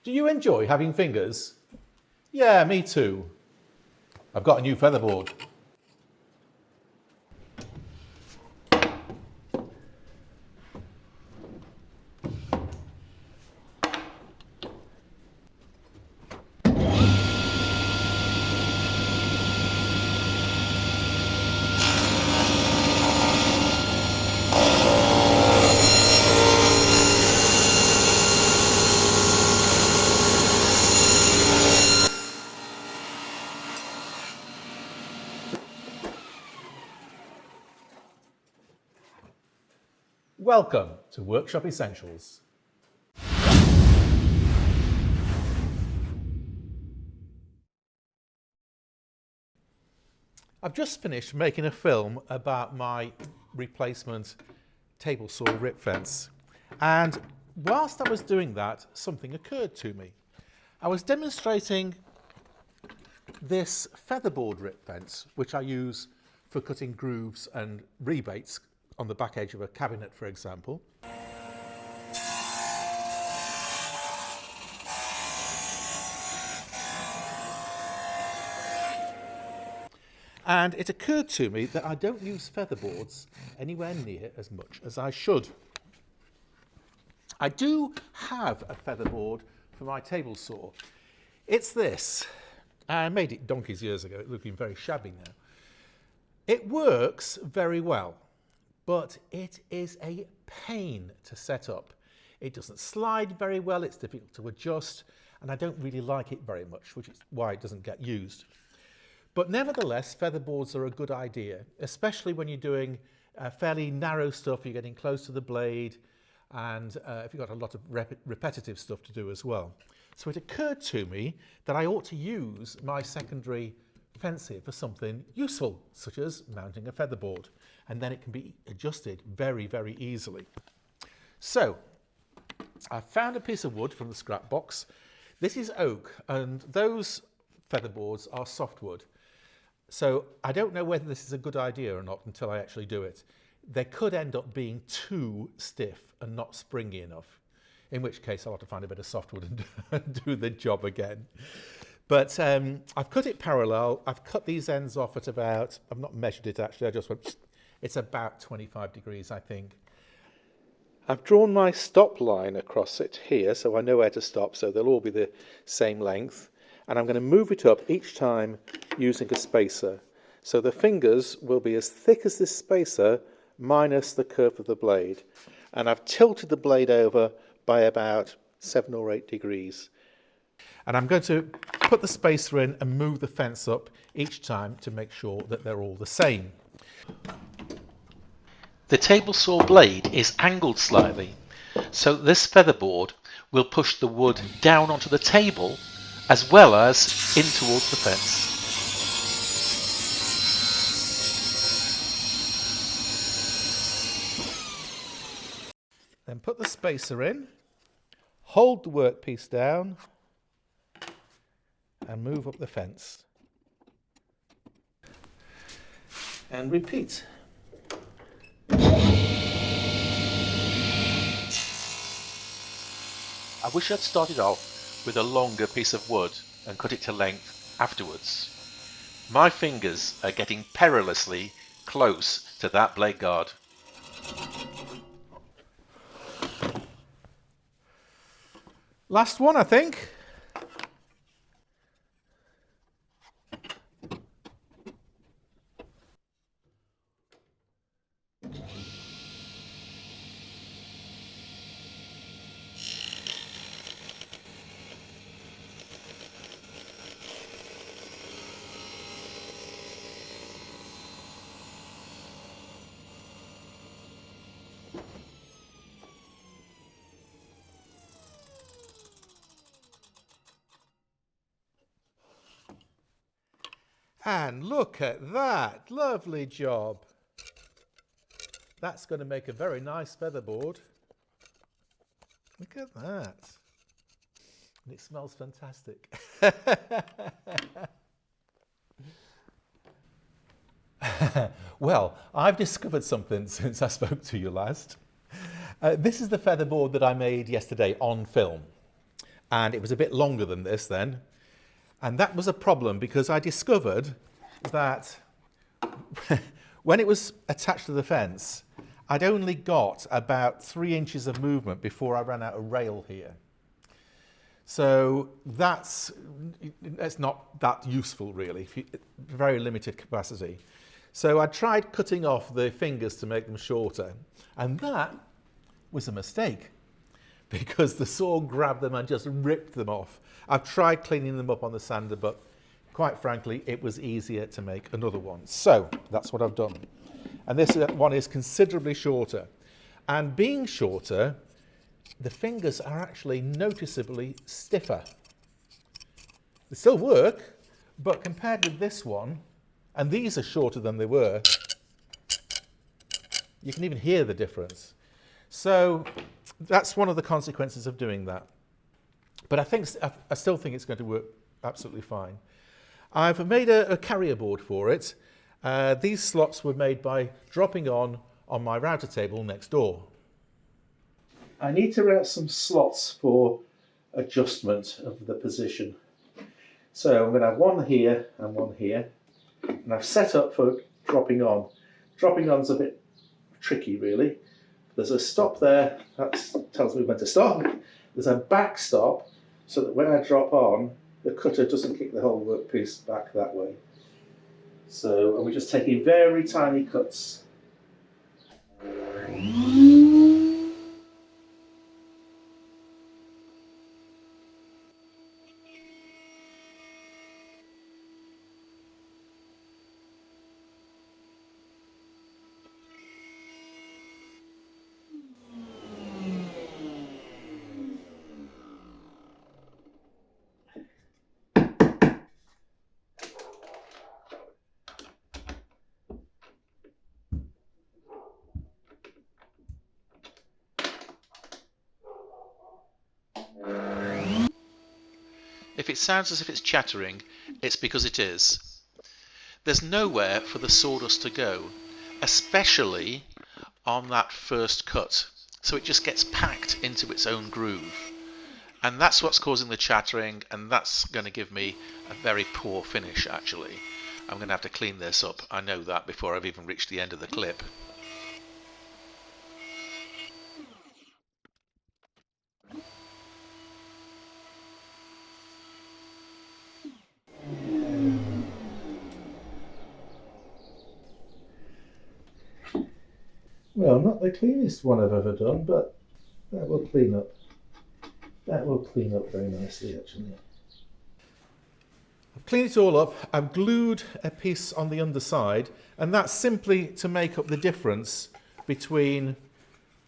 Do you enjoy having fingers? Yeah, me too. I've got a new featherboard. Welcome to Workshop Essentials. I've just finished making a film about my replacement table saw rip fence, and whilst I was doing that, something occurred to me. I was demonstrating this featherboard rip fence, which I use for cutting grooves and rebates on the back edge of a cabinet, for example. And it occurred to me that I don't use featherboards anywhere near as much as I should. I do have a featherboard for my table saw. It's this. I made it donkeys years ago. It's looking very shabby now. It works very well, but it is a pain to set up. It doesn't slide very well, it's difficult to adjust, and I don't really like it very much, which is why it doesn't get used. But nevertheless, featherboards are a good idea, especially when you're doing fairly narrow stuff, you're getting close to the blade, and if you've got a lot of repetitive stuff to do as well. So it occurred to me that I ought to use my secondary fence here for something useful, such as mounting a featherboard, and then it can be adjusted very, very easily. So I found a piece of wood from the scrap box. This is oak, and those featherboards are softwood. So I don't know whether this is a good idea or not until I actually do it. They could end up being too stiff and not springy enough, in which case I'll have to find a bit of softwood and do the job again. But I've cut it parallel. I've cut these ends off at about, I've not measured it actually, I just went, it's about 25 degrees, I think. I've drawn my stop line across it here, so I know where to stop, so they'll all be the same length. And I'm going to move it up each time using a spacer. So the fingers will be as thick as this spacer minus the curve of the blade. And I've tilted the blade over by about 7 or 8 degrees. And I'm going to put the spacer in and move the fence up each time to make sure that they're all the same. The table saw blade is angled slightly, so this featherboard will push the wood down onto the table as well as in towards the fence. Then put the spacer in, hold the workpiece down and move up the fence. And repeat. I wish I'd started off with a longer piece of wood and cut it to length afterwards. My fingers are getting perilously close to that blade guard. Last one, I think. And look at that, lovely job. That's going to make a very nice featherboard. Look at that. And it smells fantastic. Well, I've discovered something since I spoke to you last. This is the featherboard that I made yesterday on film. and it was a bit longer than this then. And that was a problem because I discovered that when it was attached to the fence, I'd only got about 3 inches of movement before I ran out of rail here. So it's not that useful really, very limited capacity. So I tried cutting off the fingers to make them shorter, and that was a mistake because the saw grabbed them and just ripped them off. I've tried cleaning them up on the sander, but quite frankly, it was easier to make another one. So that's what I've done. And this one is considerably shorter. And being shorter, the fingers are actually noticeably stiffer. They still work, but compared with this one, and these are shorter than they were, you can even hear the difference. So that's one of the consequences of doing that. But I still think it's going to work absolutely fine. I've made a carrier board for it. These slots were made by dropping on my router table next door. I need to route some slots for adjustment of the position. So I'm going to have one here and one here. And I've set up for dropping on. Dropping on's a bit tricky really. There's a stop there, that tells me when to stop. There's a back stop, so that when I drop on, the cutter doesn't kick the whole workpiece back that way. So, and we're just taking very tiny cuts. If it sounds as if it's chattering, it's because it is. There's nowhere for the sawdust to go, especially on that first cut, so it just gets packed into its own groove. And that's what's causing the chattering, and that's going to give me a very poor finish actually. I'm going to have to clean this up, I know that, before I've even reached the end of the clip. Well, not the cleanest one I've ever done, but that will clean up. That will clean up very nicely, actually. I've cleaned it all up. I've glued a piece on the underside, and that's simply to make up the difference between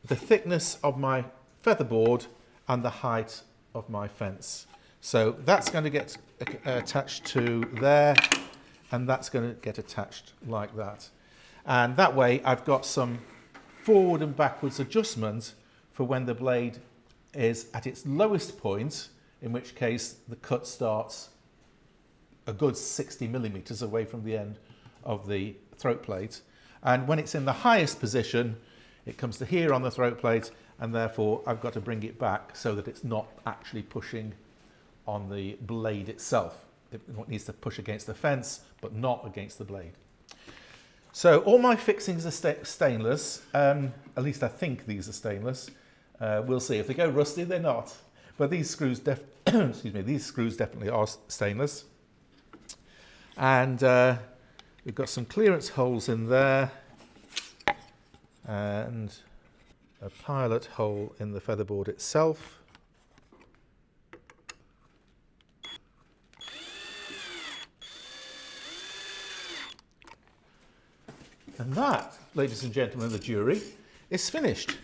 the thickness of my featherboard and the height of my fence. So that's going to get attached to there, and that's going to get attached like that. And that way I've got some forward and backwards adjustment for when the blade is at its lowest point, in which case the cut starts a good 60 millimeters away from the end of the throat plate. And when it's in the highest position, it comes to here on the throat plate, and therefore I've got to bring it back so that it's not actually pushing on the blade itself. It needs to push against the fence, but not against the blade. So all my fixings are stainless, at least I think these are stainless. We'll see. If they go rusty, they're not. But these screws, these screws definitely are stainless. And we've got some clearance holes in there, and a pilot hole in the featherboard itself. And that, ladies and gentlemen of the jury, is finished.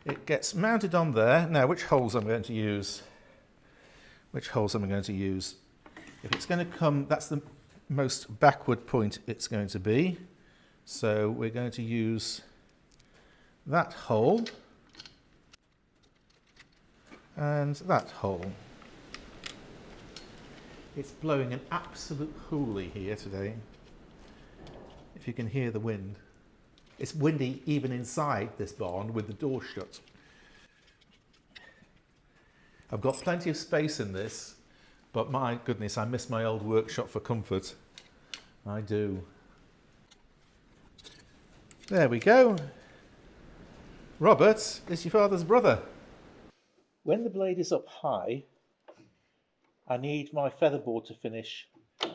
It gets mounted on there. Now, which holes I'm going to use? Which holes am I going to use? If it's going to come, that's the most backward point it's going to be. So we're going to use that hole and that hole. It's blowing an absolute hoolie here today. If you can hear the wind. It's windy even inside this barn with the door shut. I've got plenty of space in this, but my goodness, I miss my old workshop for comfort. I do. There we go. Robert is your father's brother. When the blade is up high, I need my featherboard to finish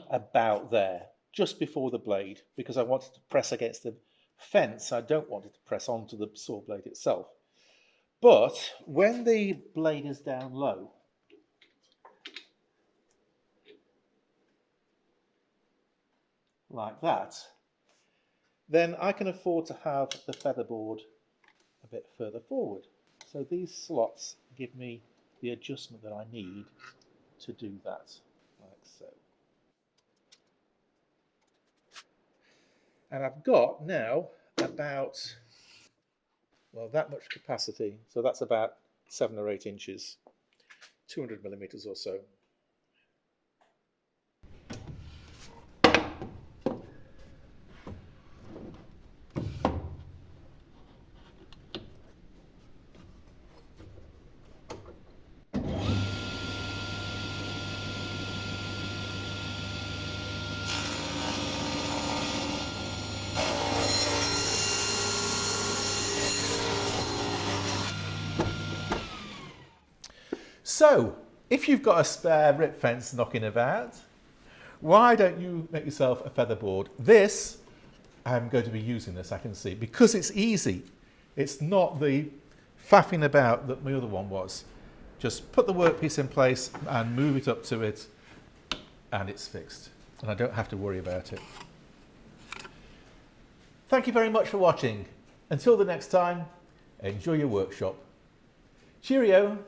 about there, just before the blade, because I want it to press against the fence. I don't want it to press onto the saw blade itself. But when the blade is down low, like that, then I can afford to have the featherboard a bit further forward. So these slots give me the adjustment that I need to do that, like so. And I've got now about, well, that much capacity. So that's about 7 or 8 inches, 200 millimeters or so. So, if you've got a spare rip fence knocking about, why don't you make yourself a featherboard? This, I'm going to be using this, I can see, because it's easy. It's not the faffing about that my other one was. Just put the workpiece in place and move it up to it, and it's fixed. And I don't have to worry about it. Thank you very much for watching. Until the next time, enjoy your workshop. Cheerio.